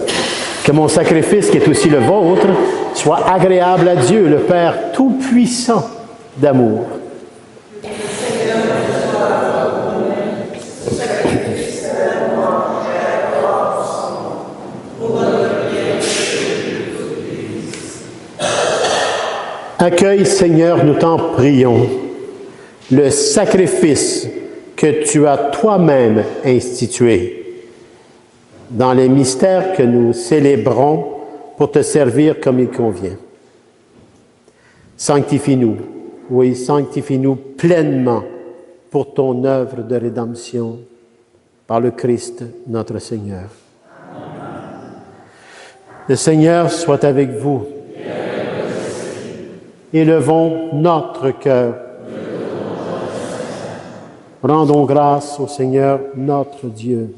que mon sacrifice, qui est aussi le vôtre, soit agréable à Dieu, le Père tout-puissant d'amour. Accueille, Seigneur, nous t'en prions, le sacrifice que tu as toi-même institué dans les mystères que nous célébrons pour te servir comme il convient. Sanctifie-nous, oui, sanctifie-nous pleinement pour ton œuvre de rédemption par le Christ notre Seigneur. Le Seigneur soit avec vous. Élevons notre cœur. Rendons grâce au Seigneur notre Dieu.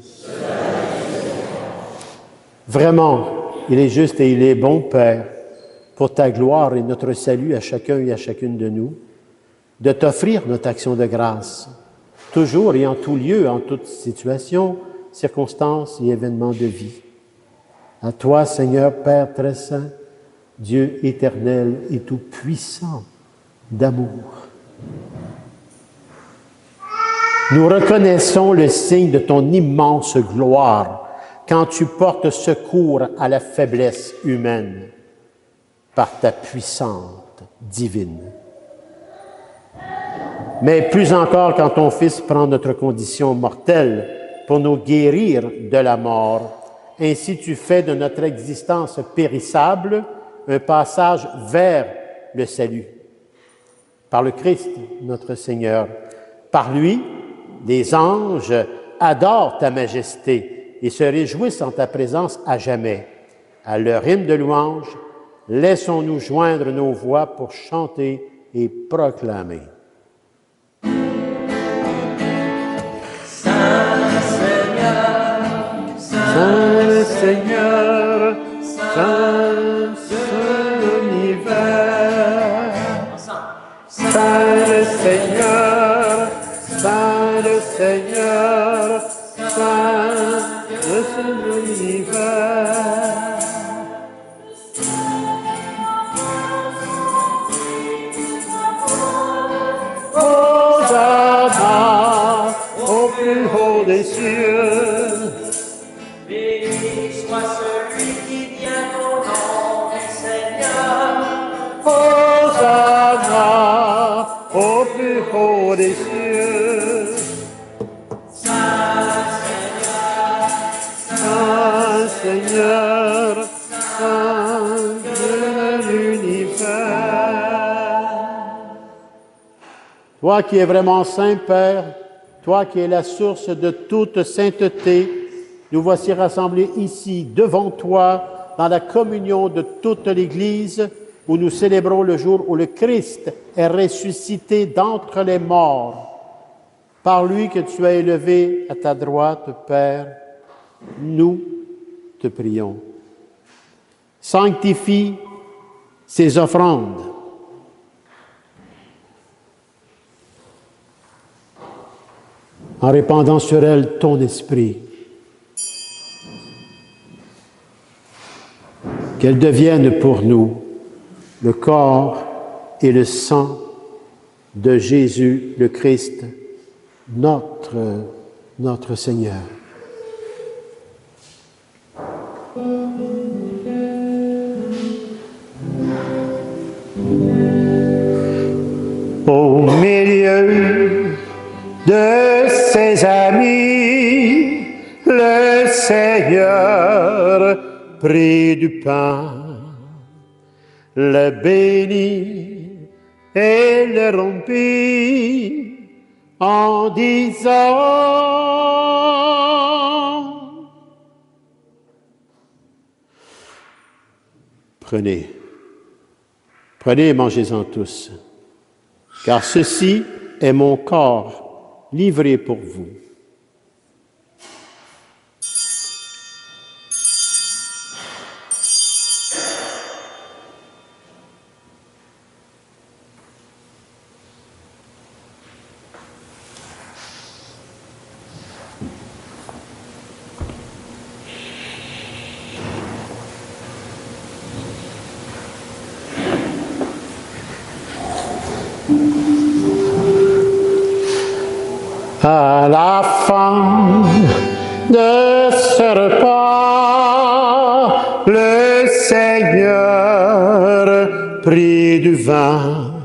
Vraiment, il est juste et il est bon, Père, pour ta gloire et notre salut à chacun et à chacune de nous, de t'offrir notre action de grâce, toujours et en tout lieu, en toute situation, circonstances et événements de vie. À toi, Seigneur, Père très saint, Dieu éternel et tout-puissant d'amour. Nous reconnaissons le signe de ton immense gloire quand tu portes secours à la faiblesse humaine par ta puissance divine. Mais plus encore quand ton Fils prend notre condition mortelle pour nous guérir de la mort, ainsi tu fais de notre existence périssable un passage vers le salut. Par le Christ, notre Seigneur. Par lui, les anges adorent ta majesté et se réjouissent en ta présence à jamais. À leur hymne de louange, laissons-nous joindre nos voix pour chanter et proclamer. Saint Seigneur, Saint Seigneur, Saint le Seigneur, Saint le Seigneur, Saint de l'univers. Hosanna au plus haut des cieux. Béni soit celui qui vient au nom du Seigneur. Hosanna au plus haut des cieux. Saint Seigneur, Saint de l'univers. Toi qui es vraiment Saint Père, toi qui es la source de toute sainteté, nous voici rassemblés ici devant toi dans la communion de toute l'Église où nous célébrons le jour où le Christ est ressuscité d'entre les morts. Par lui que tu as élevé à ta droite, Père, nous te prions. Sanctifie ces offrandes. En répandant sur elles ton esprit. Qu'elles deviennent pour nous le corps et le sang de Jésus le Christ, notre Seigneur. Au milieu de ses amis, le Seigneur prit du pain, le bénit et le rompit en disant: Prenez et mangez-en tous, car ceci est mon corps livré pour vous. À la fin de ce repas, le Seigneur prit du vin,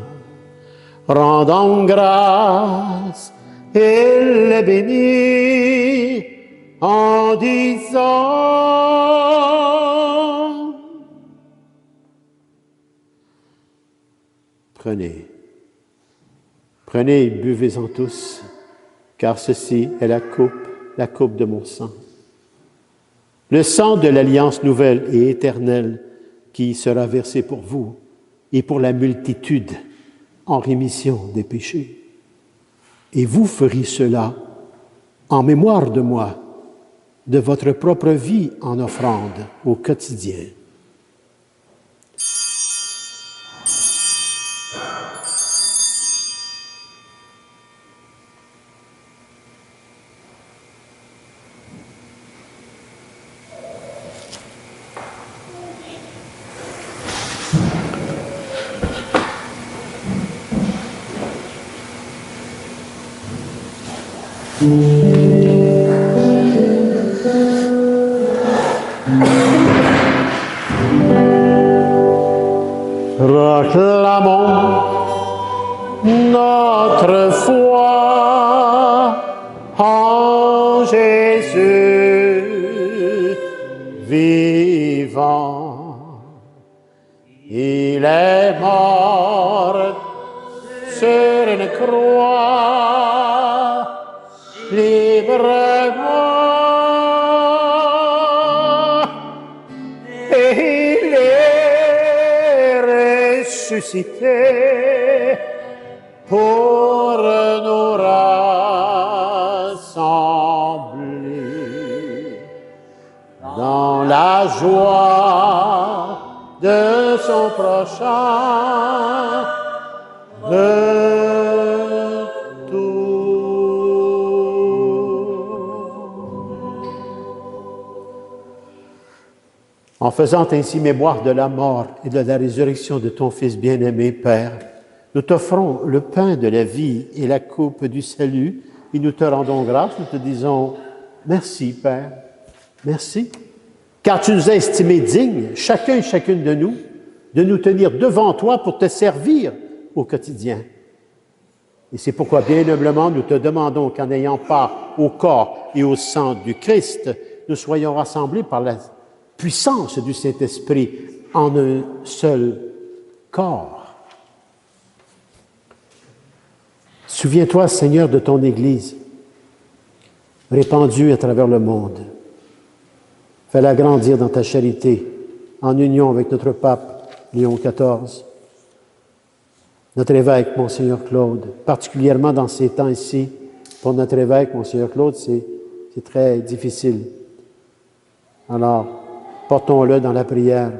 rendant grâce, et le bénit en disant: Prenez et buvez-en tous, car ceci est la coupe de mon sang. Le sang de l'alliance nouvelle et éternelle qui sera versé pour vous et pour la multitude en rémission des péchés. Et vous ferez cela en mémoire de moi, de votre propre vie en offrande au quotidien. Proclamons notre foi en Jésus vivant. Il est mort sur une croix librement. Ressuscité pour nous rassembler dans la joie de son prochain. En faisant ainsi mémoire de la mort et de la résurrection de ton Fils bien-aimé, Père, nous t'offrons le pain de la vie et la coupe du salut, et nous te rendons grâce, nous te disons merci, Père, merci, car tu nous as estimés dignes, chacun et chacune de nous tenir devant toi pour te servir au quotidien. Et c'est pourquoi, bien humblement, nous te demandons qu'en ayant part au corps et au sang du Christ, nous soyons rassemblés par la puissance du Saint-Esprit en un seul corps. Souviens-toi, Seigneur, de ton Église, répandue à travers le monde. Fais-la grandir dans ta charité, en union avec notre pape, Léon XIV, notre évêque, Monseigneur Claude, particulièrement dans ces temps ici, pour notre évêque, Monseigneur Claude, c'est très difficile. Alors, portons-le dans la prière.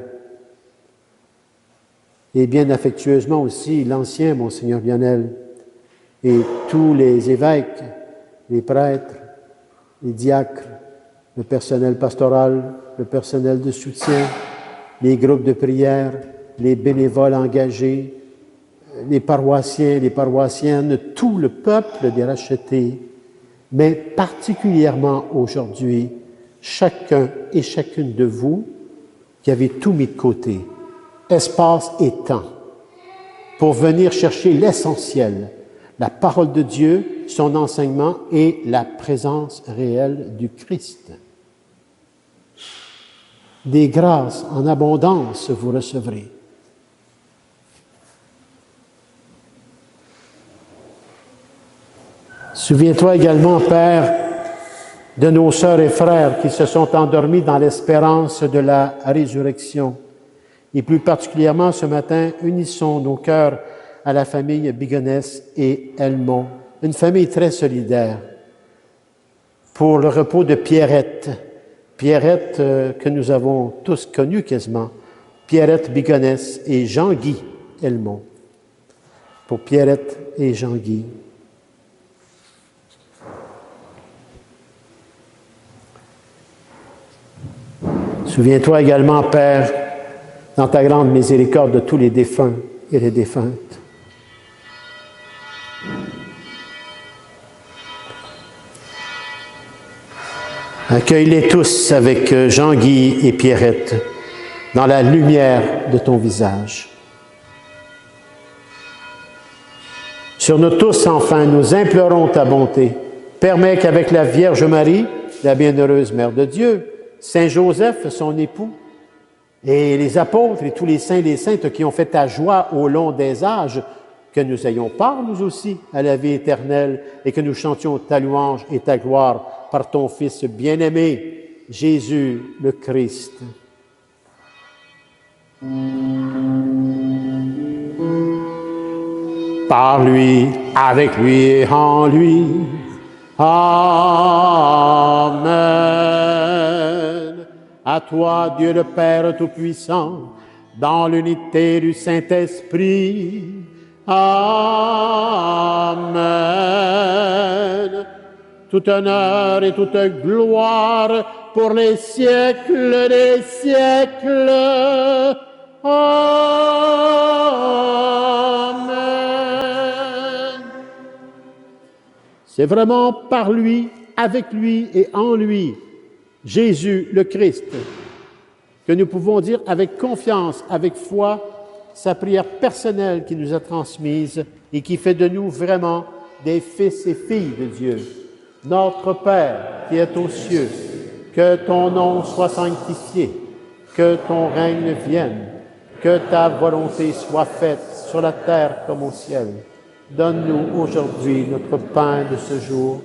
Et bien affectueusement aussi, l'ancien Monseigneur Lionel et tous les évêques, les prêtres, les diacres, le personnel pastoral, le personnel de soutien, les groupes de prière, les bénévoles engagés, les paroissiens, les paroissiennes, tout le peuple des rachetés, mais particulièrement aujourd'hui, chacun et chacune de vous qui avez tout mis de côté, espace et temps, pour venir chercher l'essentiel, la parole de Dieu, son enseignement et la présence réelle du Christ. Des grâces en abondance vous recevrez. Souviens-toi également, Père, de nos sœurs et frères qui se sont endormis dans l'espérance de la résurrection. Et plus particulièrement ce matin, unissons nos cœurs à la famille Bigonès et Helmont, une famille très solidaire, pour le repos de Pierrette. Pierrette que nous avons tous connue quasiment, Pierrette Bigonès et Jean-Guy Helmont. Pour Pierrette et Jean-Guy. Souviens-toi également, Père, dans ta grande miséricorde de tous les défunts et les défuntes. Accueille-les tous avec Jean-Guy et Pierrette dans la lumière de ton visage. Sur nous tous, enfin, nous implorons ta bonté. Permets qu'avec la Vierge Marie, la bienheureuse Mère de Dieu, Saint Joseph, son époux, et les apôtres et tous les saints et les saintes qui ont fait ta joie au long des âges, que nous ayons part, nous aussi, à la vie éternelle et que nous chantions ta louange et ta gloire par ton Fils bien-aimé, Jésus le Christ. Par lui, avec lui et en lui. Amen. À toi, Dieu le Père Tout-Puissant, dans l'unité du Saint-Esprit. Amen. Tout honneur et toute gloire pour les siècles des siècles. Amen. C'est vraiment par lui, avec lui et en lui, Jésus le Christ, que nous pouvons dire avec confiance, avec foi, sa prière personnelle qui nous a transmise et qui fait de nous vraiment des fils et filles de Dieu. Notre Père qui est aux cieux, que ton nom soit sanctifié, que ton règne vienne, que ta volonté soit faite sur la terre comme au ciel. Donne-nous aujourd'hui notre pain de ce jour.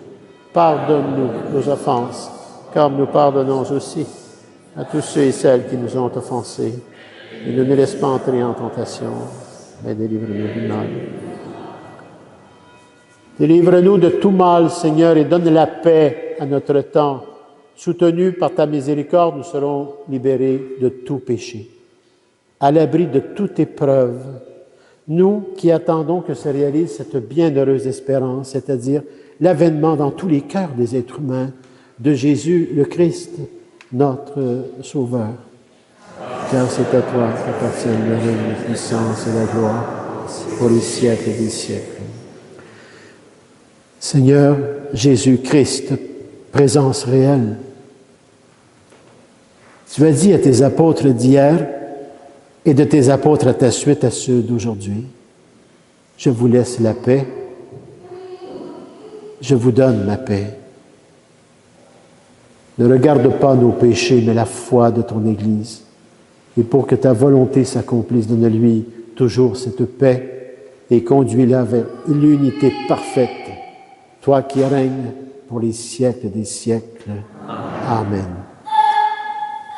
Pardonne-nous nos offenses, comme nous pardonnons aussi à tous ceux et celles qui nous ont offensés. Et ne nous laisse pas entrer en tentation, mais délivre-nous du mal. Délivre-nous de tout mal, Seigneur, et donne la paix à notre temps. Soutenus par ta miséricorde, nous serons libérés de tout péché, à l'abri de toute épreuve. Nous qui attendons que se réalise cette bienheureuse espérance, c'est-à-dire l'avènement dans tous les cœurs des êtres humains de Jésus le Christ, notre Sauveur. car c'est à toi qu'appartiennent le règne, la puissance et la gloire pour les siècles des siècles. Seigneur Jésus-Christ, présence réelle, tu as dit à tes apôtres d'hier et de tes apôtres à ta suite à ceux d'aujourd'hui, je vous laisse la paix, je vous donne ma paix. Ne regarde pas nos péchés, mais la foi de ton Église. Et pour que ta volonté s'accomplisse, donne-lui toujours cette paix et conduis-la vers l'unité parfaite, toi qui règnes pour les siècles des siècles. Amen.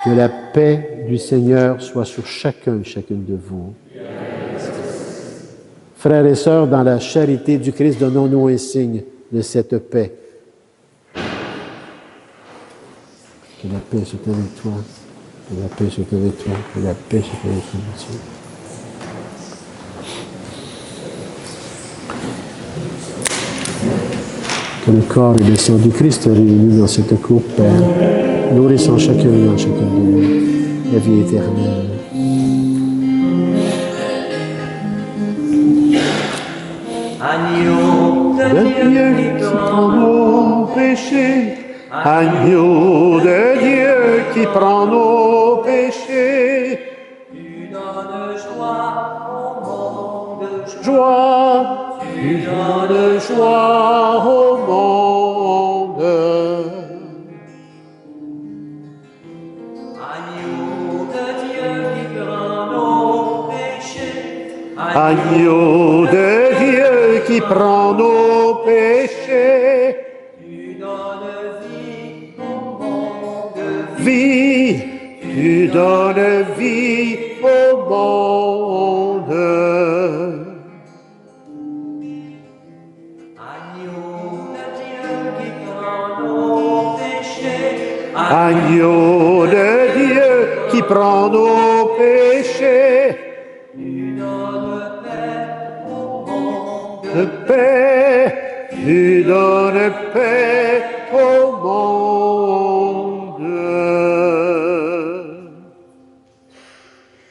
Que la paix du Seigneur soit sur chacun et chacune de vous. Frères et sœurs, dans la charité du Christ, donnons-nous un signe de cette paix. Que la paix soit avec toi, que la paix soit avec toi, que la paix soit avec toi, Dieu. Que le corps et le sang du Christ réunis dans cette coupe, Père, nourrissant chacun et en chacun de nous la vie éternelle. Agneau de Dieu qui prend nos péchés, agneau de Dieu qui prend nos péchés, tu donnes joie au monde, joie, tu donnes joie au monde. agneau de Dieu qui prend nos péchés, Agneau de Dieu qui prend nos péchés, tu donnes vie au monde, vie, tu donnes vie au monde. agneau de Dieu qui prend nos péchés, Agneau de Dieu qui prend nos péchés, tu donnes paix au monde, de paix, tu donnes paix au monde.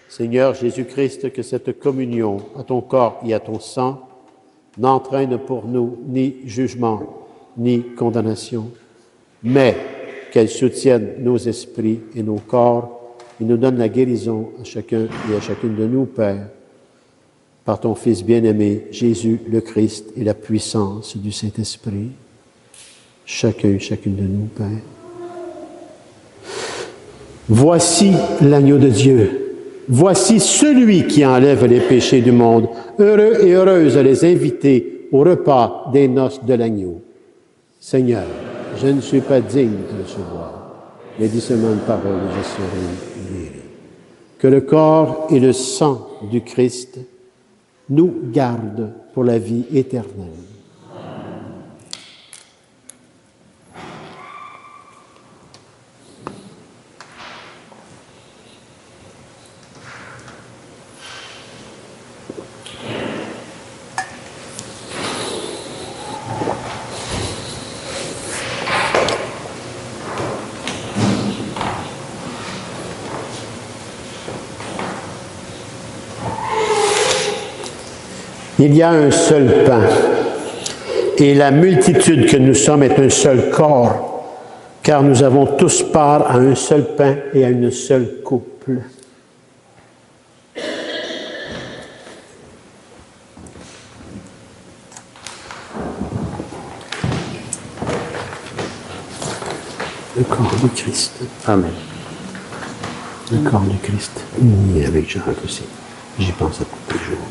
Seigneur Jésus-Christ, que cette communion à ton corps et à ton sang n'entraîne pour nous ni jugement, ni condamnation, mais qu'elle soutienne nos esprits et nos corps et nous donne la guérison à chacun et à chacune de nous, Père, par ton Fils bien-aimé, Jésus le Christ, et la puissance du Saint-Esprit, chacun et chacune de nous, Père. Voici l'agneau de Dieu. Voici celui qui enlève les péchés du monde. Heureux et heureuses les invités au repas des noces de l'agneau. Seigneur, je ne suis pas digne de recevoir, mais dis seulement une parole et je serai guéri. Que le corps et le sang du Christ nous gardent pour la vie éternelle. Il y a un seul pain, et la multitude que nous sommes est un seul corps, car nous avons tous part à un seul pain et à une seule coupe. Le corps du Christ. Amen. Le corps du Christ. Uni avec Jacques aussi. J'y pense à tous les jours.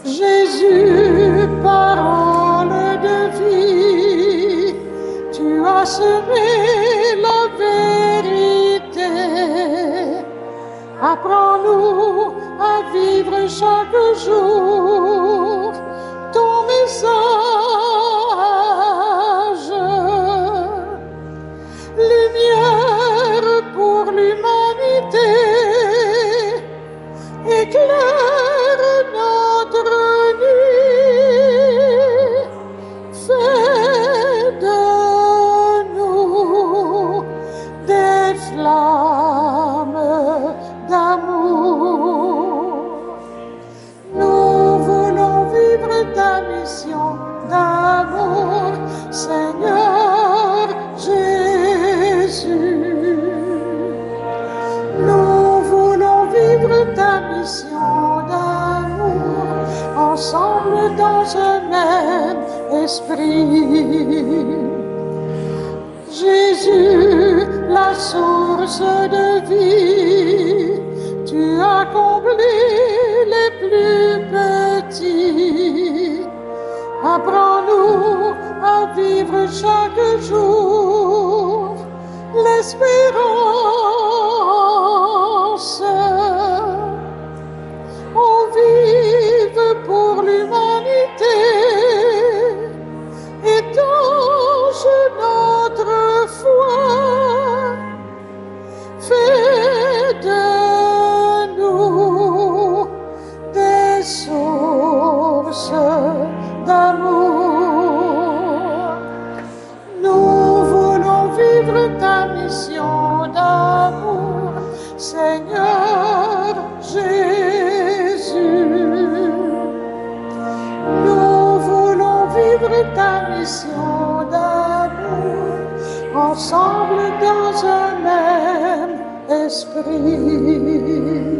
Jésus, parole de vie, tu as semer la vérité. Apprends-nous à vivre chaque jour ton message. Lumière pour l'humanité, éclaire notre nuit. Fais de nous des flammes d'amour. Nous voulons vivre ta mission d'amour, Seigneur Jésus. Nous voulons vivre ta mission d'amour, ensemble dans un même esprit. Jésus, la source de vie, tu as comblé les plus petits. Apprends-nous à vivre chaque jour l'espérance. On vive pour l'humanité, étanche notre foi. Fais de nous des sources d'amour. Nous voulons vivre ta mission d'amour, Seigneur Jésus. Nous voulons vivre ta mission d'amour, ensemble dans un même esprit.